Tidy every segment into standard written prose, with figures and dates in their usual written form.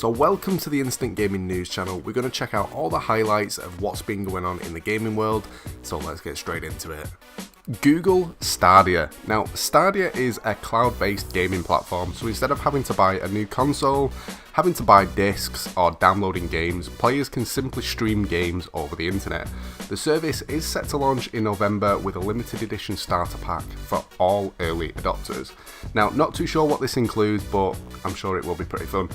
So welcome to the Instant Gaming News channel. We're going to check out all the highlights of what's been going on in the gaming world, so let's get straight into it. Google Stadia. Now, Stadia is a cloud-based gaming platform, so instead of having to buy a new console, having to buy discs, or downloading games, players can simply stream games over the internet. The service is set to launch in November with a limited edition starter pack for all early adopters. Now, not too sure what this includes, but I'm sure it will be pretty fun.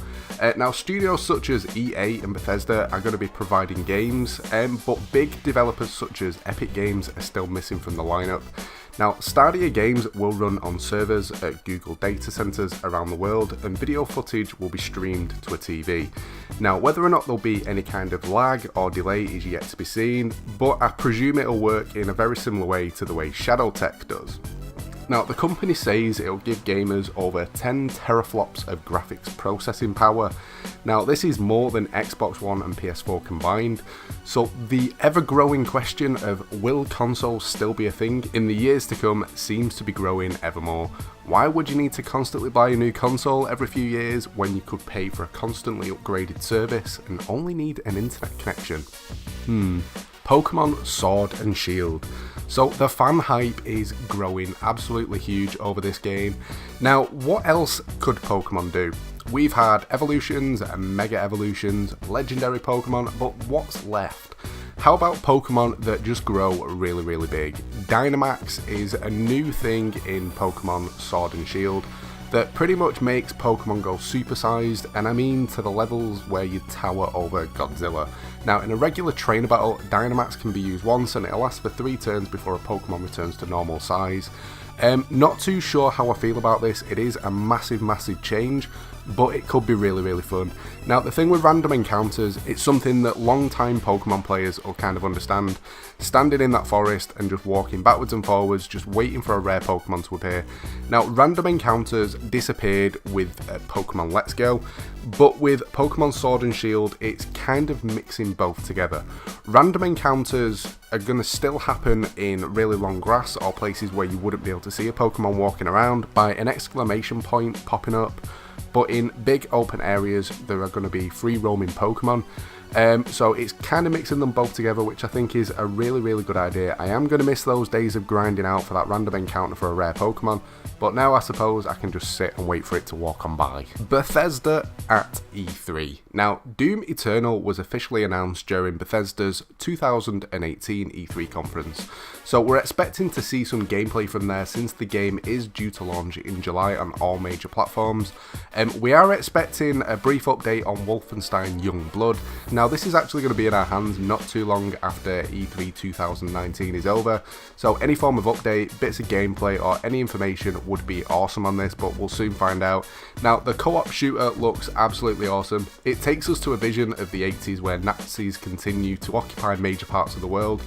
Now, studios such as EA and Bethesda are going to be providing games, but big developers such as Epic Games are still missing from the lineup. Now, Stadia games will run on servers at Google data centers around the world, and video footage will be streamed to a TV. Now, whether or not there'll be any kind of lag or delay is yet to be seen, but I presume it'll work in a very similar way to the way Shadow Tech does. Now, the company says it'll give gamers over 10 teraflops of graphics processing power. Now, this is more than Xbox One and PS4 combined, so the ever-growing question of will consoles still be a thing in the years to come seems to be growing ever more. Why would you need to constantly buy a new console every few years when you could pay for a constantly upgraded service and only need an internet connection? Pokemon Sword and Shield. So the fan hype is growing absolutely huge over this game. Now, what else could Pokemon do? We've had evolutions and mega evolutions, legendary Pokemon, but what's left? How about Pokemon that just grow really, really big? Dynamax is a new thing in Pokemon Sword and Shield that pretty much makes Pokemon go supersized, and I mean to the levels where you tower over Godzilla. Now, in a regular trainer battle, Dynamax can be used once and it'll last for 3 turns before a Pokemon returns to normal size. Not too sure how I feel about this. It is a massive change, but it could be really, really fun. Now, the thing with random encounters, it's something that long-time Pokemon players will kind of understand. Standing in that forest and just walking backwards and forwards, just waiting for a rare Pokemon to appear. Now, random encounters disappeared with Pokemon Let's Go, but with Pokemon Sword and Shield, it's kind of mixing both together. Random encounters are going to still happen in really long grass or places where you wouldn't be able to see a Pokemon walking around by an exclamation point popping up. But in big open areas, there are going to be free roaming Pokemon. So it's kind of mixing them both together, which I think is a really, really good idea. I am going to miss those days of grinding out for that random encounter for a rare Pokemon, but now I suppose I can just sit and wait for it to walk on by. Bethesda at E3. Now, Doom Eternal was officially announced during Bethesda's 2018 E3 conference, so we're expecting to see some gameplay from there since the game is due to launch in July on all major platforms. We are expecting a brief update on Wolfenstein Youngblood. Now, this is actually going to be in our hands not too long after E3 2019 is over, so any form of update, bits of gameplay or any information would be awesome on this, but we'll soon find out. Now, the co-op shooter looks absolutely awesome. It takes us to a vision of the 80s where Nazis continue to occupy major parts of the world.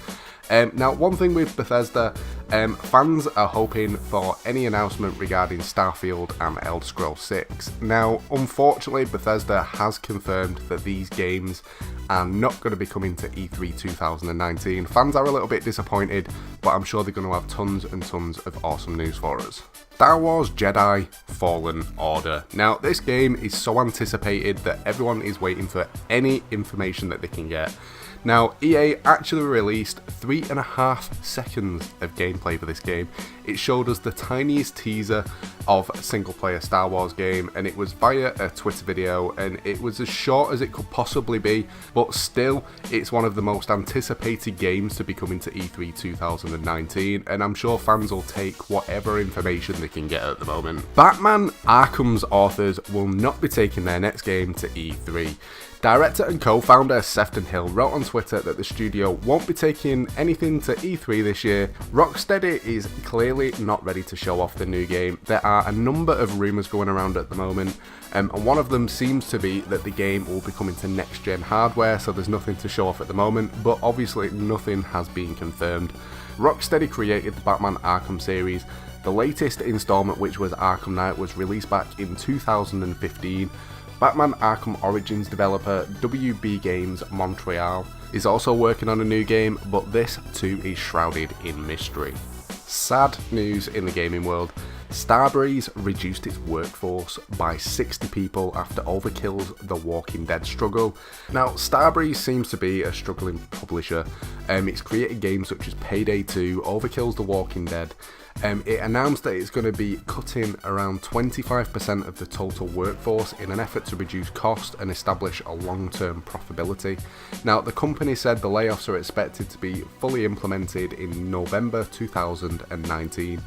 Now, one thing with Bethesda, fans are hoping for any announcement regarding Starfield and Elder Scrolls 6. Now, unfortunately, Bethesda has confirmed that these games are not going to be coming to E3 2019. Fans are a little bit disappointed, but I'm sure they're going to have tons and tons of awesome news for us. Star Wars Jedi Fallen Order. Now, this game is so anticipated that everyone is waiting for any information that they can get. Now, EA actually released 3.5 seconds of gameplay for this game. It showed us the tiniest teaser of a single-player Star Wars game, and it was via a Twitter video, and it was as short as it could possibly be, but still, it's one of the most anticipated games to be coming to E3 2019, and I'm sure fans will take whatever information they can get at the moment. Batman Arkham's authors will not be taking their next game to E3. Director and co-founder Sefton Hill wrote on Twitter that the studio won't be taking anything to E3 this year. Rocksteady is clearly not ready to show off the new game. There are a number of rumours going around at the moment, and one of them seems to be that the game will be coming to next-gen hardware, so there's nothing to show off at the moment, but obviously nothing has been confirmed. Rocksteady created the Batman Arkham series. The latest installment, which was Arkham Knight, was released back in 2015. Batman Arkham Origins developer WB Games Montreal is also working on a new game, but this too is shrouded in mystery. Sad news in the gaming world. Starbreeze reduced its workforce by 60 people after Overkill's The Walking Dead struggle. Now, Starbreeze seems to be a struggling publisher. It's created games such as Payday 2, Overkill's The Walking Dead. It announced that it's going to be cutting around 25% of the total workforce in an effort to reduce cost and establish a long-term profitability. Now, the company said the layoffs are expected to be fully implemented in November 2019.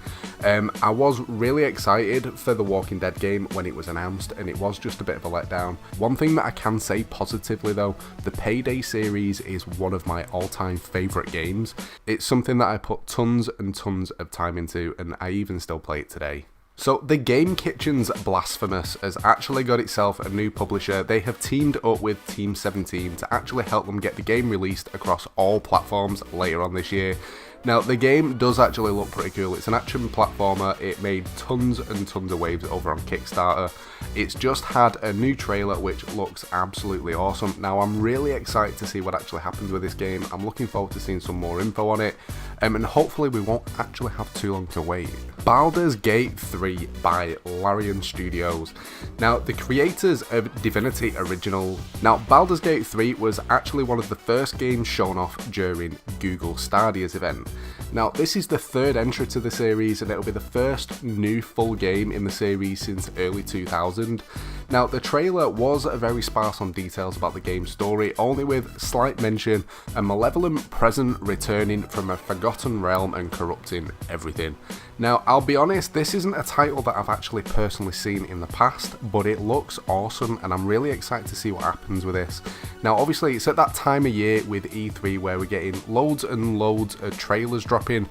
I was really excited for the Walking Dead game when it was announced, and it was just a bit of a letdown. One thing that I can say positively though, the Payday series is one of my all-time favourite games. It's something that I put tons and tons of time into, and I even still play it today. So the Game Kitchen's Blasphemous has actually got itself a new publisher. They have teamed up with Team 17 to actually help them get the game released across all platforms later on this year. Now, the game does actually look pretty cool. It's an action platformer. It made tons and tons of waves over on Kickstarter. It's just had a new trailer which looks absolutely awesome. Now, I'm really excited to see what actually happens with this game. I'm looking forward to seeing some more info on it, and hopefully we won't actually have too long to wait. Baldur's Gate 3 by Larian Studios. Now, the creators of Divinity Original. Now, Baldur's Gate 3 was actually one of the first games shown off during Google Stadia's event. Now, this is the third entry to the series, and it'll be the first new full game in the series since early 2000. Now, the trailer was very sparse on details about the game's story, only with slight mention a malevolent present returning from a forgotten realm and corrupting everything. Now, I'll be honest, this isn't a title that I've actually personally seen in the past, but it looks awesome, and I'm really excited to see what happens with this. Now, obviously, it's at that time of year with E3 where we're getting loads and loads of trailers dropping,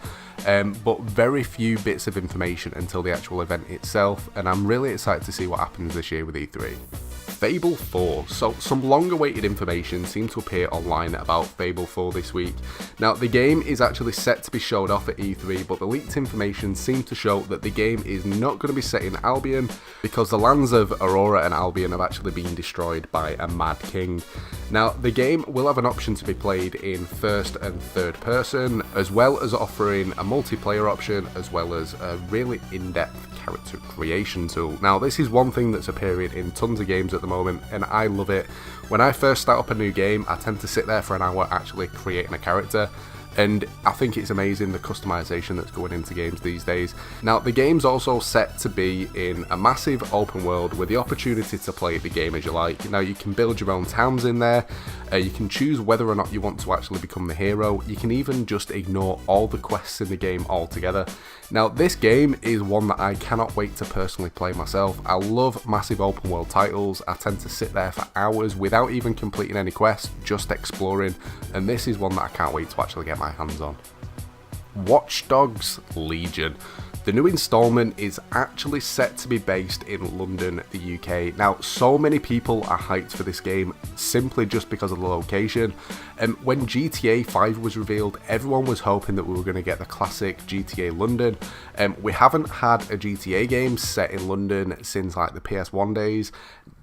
but very few bits of information until the actual event itself, and I'm really excited to see what happens this year with E3. Fable 4. So some long awaited information seemed to appear online about Fable 4 this week. Now, the game is actually set to be showed off at E3, but the leaked information seemed to show that the game is not going to be set in Albion because the lands of Aurora and Albion have actually been destroyed by a Mad King. Now, the game will have an option to be played in first and third person, as well as offering a multiplayer option, as well as a really in-depth character creation tool. Now, this is one thing that's appearing in tons of games at the moment, and I love it. When I first start up a new game, I tend to sit there for an hour actually creating a character, and I think it's amazing the customization that's going into games these days. Now, the game's also set to be in a massive open world with the opportunity to play the game as you like. Now, you can build your own towns in there, you can choose whether or not you want to actually become the hero, you can even just ignore all the quests in the game altogether. Now, this game is one that I cannot wait to personally play myself. I love massive open world titles. I tend to sit there for hours without even completing any quests, just exploring, and this is one that I can't wait to actually get my hands on. Watch Dogs Legion. The new installment is actually set to be based in London, the UK. Now, so many people are hyped for this game simply just because of the location. When GTA 5 was revealed, everyone was hoping that we were going to get the classic GTA London. We haven't had a GTA game set in London since like the PS1 days.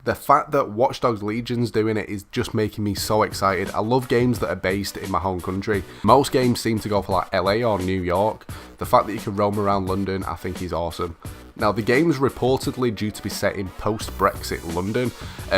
The fact that Watch Dogs Legion's doing it is just making me so excited. I love games that are based in my home country. Most games seem to go for like LA or New York. The fact that you can roam around London, I think is awesome. Now, the game's reportedly due to be set in post-Brexit London,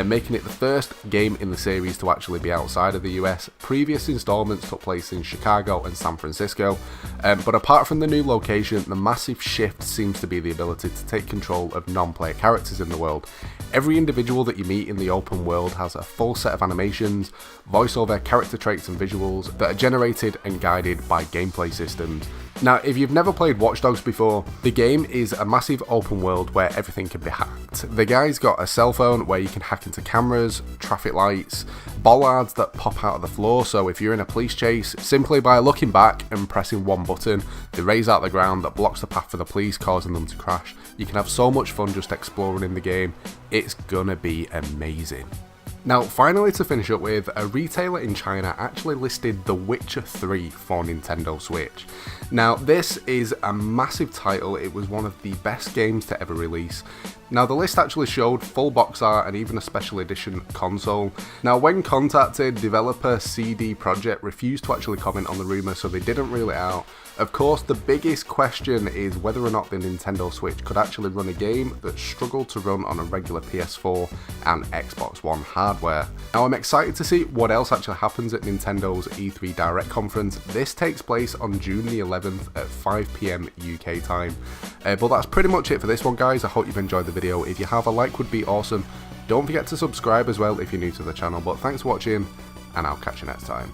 making it the first game in the series to actually be outside of the US. Previous installments took place in Chicago and San Francisco, but apart from the new location, the massive shift seems to be the ability to take control of non-player characters in the world. Every individual that you meet in the open world has a full set of animations, voiceover, character traits and visuals that are generated and guided by gameplay systems. Now, if you've never played Watch Dogs before, the game is a massive open world where everything can be hacked. The guy's got a cell phone where you can hack into cameras, traffic lights, bollards that pop out of the floor, so if you're in a police chase, simply by looking back and pressing one button, they raise out the ground that blocks the path for the police, causing them to crash. You can have so much fun just exploring in the game. It's gonna be amazing. Now, finally, to finish up with, a retailer in China actually listed The Witcher 3 for Nintendo Switch. Now, this is a massive title. It was one of the best games to ever release. Now the list actually showed full box art and even a special edition console. Now when contacted, developer CD Projekt refused to actually comment on the rumour, so they didn't rule it out. Of course, the biggest question is whether or not the Nintendo Switch could actually run a game that struggled to run on a regular PS4 and Xbox One hardware. Now I'm excited to see what else actually happens at Nintendo's E3 Direct conference. This takes place on June the 11th at 5 PM UK time. But that's pretty much it for this one, guys. I hope you've enjoyed the video. If you have, a like would be awesome. Don't forget to subscribe as well if you're new to the channel. But thanks for watching, and I'll catch you next time.